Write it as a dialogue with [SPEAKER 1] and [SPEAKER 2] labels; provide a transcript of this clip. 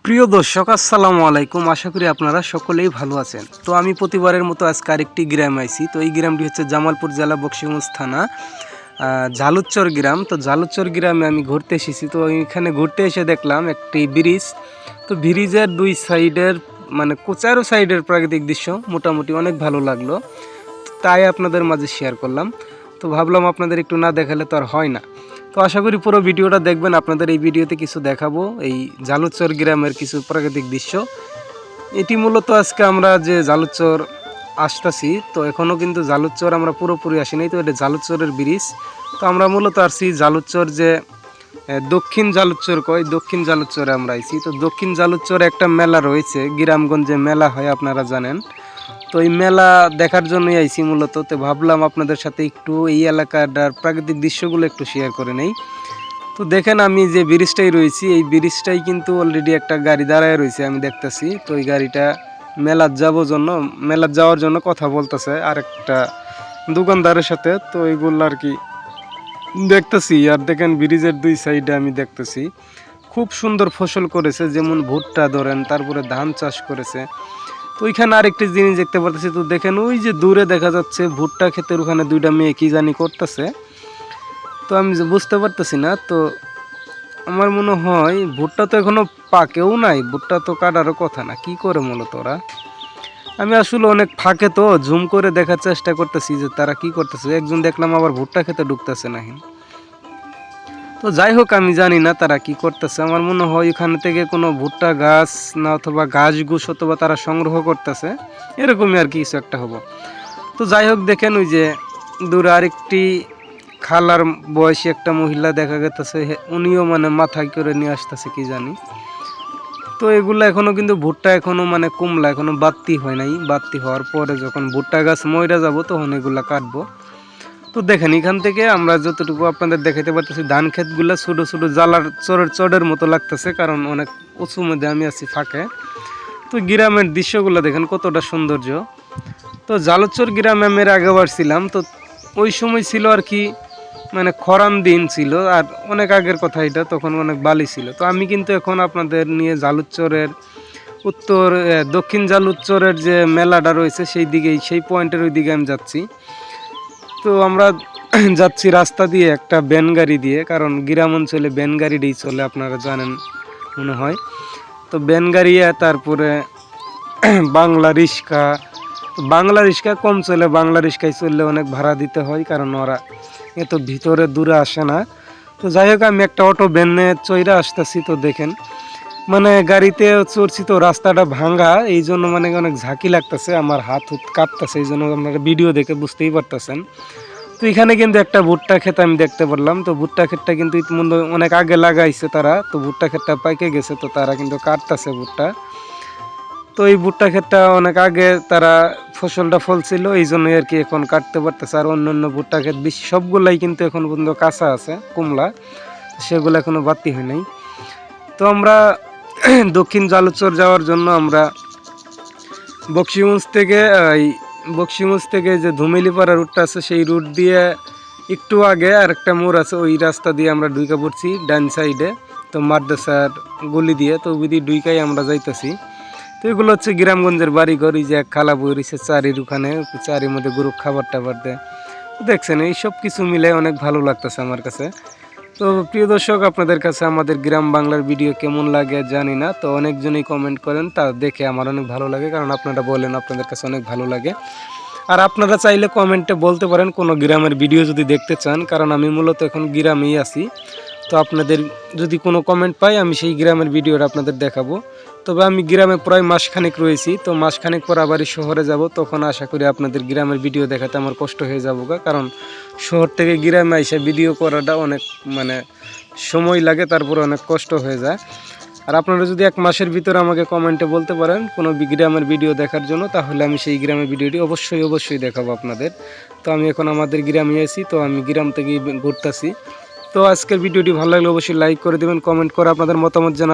[SPEAKER 1] প্রিয় দর্শক আসসালামু আলাইকুম, আশা করি আপনারা সকলেই ভালো আছেন। তো আমি প্রতিবারের মতো আজকে আরেকটি গ্রামে আইছি। তো এই গ্রামটি হচ্ছে জামালপুর জেলা বকশীগঞ্জ থানা ঝালুচ্চর গ্রাম। তো ঝালুচ্চর গ্রামে আমি ঘুরতে এসেছি। তো এখানে ঘুরতে এসে দেখলাম একটি ব্রিজ। তো ব্রিজের দুই সাইডের চারো সাইডের প্রাকৃতিক দৃশ্য মোটামুটি অনেক ভালো লাগলো, তাই আপনাদের মাঝে শেয়ার করলাম। তো ভাবলাম আপনাদের একটু না দেখালে তো আর হয় না। তো আশা করি পুরো ভিডিওটা দেখবেন। আপনাদের এই ভিডিওতে কিছু দেখাবো এই ঝালুচ্চর গ্রামের কিছু প্রাকৃতিক দৃশ্য। এটি মূলত আজকে আমরা যে ঝালুচ্চর আসতেছি, তো এখনও কিন্তু ঝালুচ্চর আমরা পুরোপুরি আসিনি। তো এটা ঝালুচ্চরের ব্রিজ। তো আমরা মূলত আসছি ঝালুচ্চর যে দক্ষিণ ঝালুচ্চর কয়, দক্ষিণ ঝালুচ্চরে আমরা আইছি। তো দক্ষিণ ঝালুচ্চরে একটা মেলা রয়েছে, গ্রামগঞ্জে মেলা হয় আপনারা জানেন। তো এই মেলা দেখার জন্যই আইছি মূলত। তো ভাবলাম আপনাদের সাথে একটু এই এলাকাটার প্রাকৃতিক দৃশ্যগুলো একটু শেয়ার করে নেই। তো দেখেন আমি যে ব্রিজটাই রয়েছি, এই ব্রিজটাই কিন্তু অলরেডি একটা গাড়ি দাঁড়ায় রয়েছে, আমি দেখতেছি। তো এই গাড়িটা মেলার যাওয়ার জন্য কথা বলতেছে আর একটা দোকানদারের সাথে। তো এইগুলো আর কি দেখতেছি। আর দেখেন ব্রিজের দুই সাইডে আমি দেখতেছি খুব সুন্দর ফসল করেছে, যেমন ভুট্টা ধরেন, তারপরে ধান চাষ করেছে। তো ওইখানে আরেকটি জিনিস দেখতে পারতেছি। তো দেখেন ওই যে দূরে দেখা যাচ্ছে ভুট্টা ক্ষেতের ওখানে দুইটা মেয়ে কি জানি করতেছে। তো আমি বুঝতে পারতেছি না। তো আমার মনে হয় ভুট্টা তো এখনো পাকেও নাই, ভুট্টা তো কাটারও কথা না, কি করে মূলত ওরা। আমি আসলে অনেক ফাঁকে তো জুম করে দেখার চেষ্টা করতেছি যে তারা কি করতেছে। একজন দেখলাম আবার ভুট্টা খেতে ঢুকতেছে নাহি। তো যাই হোক, আমি জানি না তারা কি করতেছে। আমার মনে হয় এখান থেকে কোনো ভুট্টা গাছ না অথবা ঘাস ঘুষ অথবা তারা সংগ্রহ করতেছে, এরকমই আর কি কিছু একটা হবো। তো যাই হোক, দেখেন ওই যে দূরে আরেকটি খালার বয়সী একটা মহিলা দেখা গেতেছে, উনিও মাথায় করে নিয়ে আসতেছে কি জানি। তো এগুলো এখনো কিন্তু ভুট্টা এখনো কুমলা এখনো বাত্তি হয় নাই। বাত্তি হওয়ার পরে যখন ভুট্টা গাছ মইরা যাব তখন এগুলা কাটবো। তো দেখেন এখান থেকে আমরা যতটুকু আপনাদের দেখাতে পারতেছি ধান ক্ষেতগুলো ছোটো ছোটো জ্বালার চরের মতো লাগতেছে, কারণ অনেক উঁচু মধ্যে আমি আছি ফাঁকে। তো গ্রামের দৃশ্যগুলো দেখেন কতটা সৌন্দর্য। তো ঝালুচ্চর গ্রামে আমি এর আগেবার ছিলাম। তো ওই সময় ছিল আর কি খরান দিন ছিল, আর অনেক আগের কথা এটা, তখন অনেক বালি ছিল। তো আমি কিন্তু এখন আপনাদের নিয়ে ঝালুচ্চরের দক্ষিণ ঝালুচ্চরের যে মেলাটা রয়েছে সেই পয়েন্টের ওই দিকে আমি যাচ্ছি। তো আমরা যাচ্ছি রাস্তা দিয়ে একটা ভ্যান গাড়ি দিয়ে, কারণ গ্রাম অঞ্চলে ভ্যান গাড়িটাই চলে আপনারা জানেন মনে হয়। তো ভ্যান গাড়ি তারপরে বাংলা রিক্সা কম চলে, বাংলা রিক্সায় চললে অনেক ভাড়া দিতে হয়, কারণ ওরা এত ভিতরে দূরে আসে না। তো যাই হোক, আমি একটা অটো ভ্যানে চইরা আসতেছি। তো দেখেন গাড়িতে চড়ছি, তো রাস্তাটা ভাঙা, এই জন্য অনেক ঝাঁকি লাগতেছে, আমার হাত কাঁপতেছে, এই জন্য আপনারা ভিডিও দেখে বুঝতেই পারতেছেন। তো এখানে কিন্তু একটা ভুট্টা ক্ষেত আমি দেখতে পারলাম। তো ভুট্টা ক্ষেতটা কিন্তু ইতিমধ্যে অনেক আগে লাগাইছে তারা। তো ভুট্টা ক্ষেতটা পাইকে গেছে, তো তারা কিন্তু কাটতেছে ভুট্টা। তো এই ভুট্টা ক্ষেতটা অনেক আগে তারা ফসলটা ফলছিল, এই জন্যই আর কি এখন কাটতে পারতেছে। আর অন্যান্য ভুট্টা ক্ষেত বেশি সবগুলাই কিন্তু এখন পর্যন্ত কাঁচা আছে কুমলা, সেগুলো এখনো বাতি হয় নাই। তো আমরা দক্ষিণ ঝালুচ্চর যাওয়ার জন্য আমরা বকশীগঞ্জ থেকে যে ধুমেলিপাড়া রুটটা আছে, সেই রুট দিয়ে একটু আগে আর একটা মোড় আছে, ওই রাস্তা দিয়ে আমরা ঢুকে পড়ছি ডান সাইডে। তো মাদ্রাসার গলি দিয়ে, তো ওই দিয়ে ঢুকাই আমরা যাইতেছি। তো এগুলো হচ্ছে গ্রামগঞ্জের বাড়িঘর। এই যে এক খালা বই রয়েছে চারির ওখানে, চারির মধ্যে গরু খাবার টাবার দেয়। দেখছেন এই সব কিছু মিলে অনেক ভালো লাগতেছে আমার কাছে। তো প্রিয় দর্শক, আপনাদের কাছে আমাদের গ্রাম বাংলার ভিডিও কেমন লাগে জানি না। তো অনেকজনই কমেন্ট করেন, তা দেখে আমার অনেক ভালো লাগে, কারণ আপনারা বলেন আপনাদের কাছে অনেক ভালো লাগে। আর আপনারা চাইলে কমেন্টে বলতে পারেন কোনো গ্রামের ভিডিও যদি দেখতে চান, কারণ আমি মূলত এখন গ্রামেই আছি। তো আপনাদের যদি কোনো কমেন্ট পাই, আমি সেই গ্রামের ভিডিওটা আপনাদের দেখাবো। তবে আমি গ্রামে প্রায় মাসখানেক রয়েছি, তো মাসখানেক পর আবার শহরে যাব, তখন আশা করি আপনাদের গ্রামের ভিডিও দেখাতে আমার কষ্ট হয়ে যাবো, কারণ শহর থেকে গ্রামে এসে ভিডিও করাটা অনেক সময় লাগে, তারপরে অনেক কষ্ট হয়ে যায়। আর আপনারা যদি এক মাসের ভিতরে আমাকে কমেন্টে বলতে পারেন কোনো গ্রামের ভিডিও দেখার জন্য, তাহলে আমি সেই গ্রামের ভিডিওটি অবশ্যই দেখাবো আপনাদের। তো আমি এখন আমাদের গ্রামে আছি, তো আমি গ্রাম থেকে ঘুরতেছি। তো আজকের ভিডিওটি ভালো লাগলে অবশ্যই লাইক করে দেবেন, কমেন্ট করে আপনাদের মতামত জানাবেন।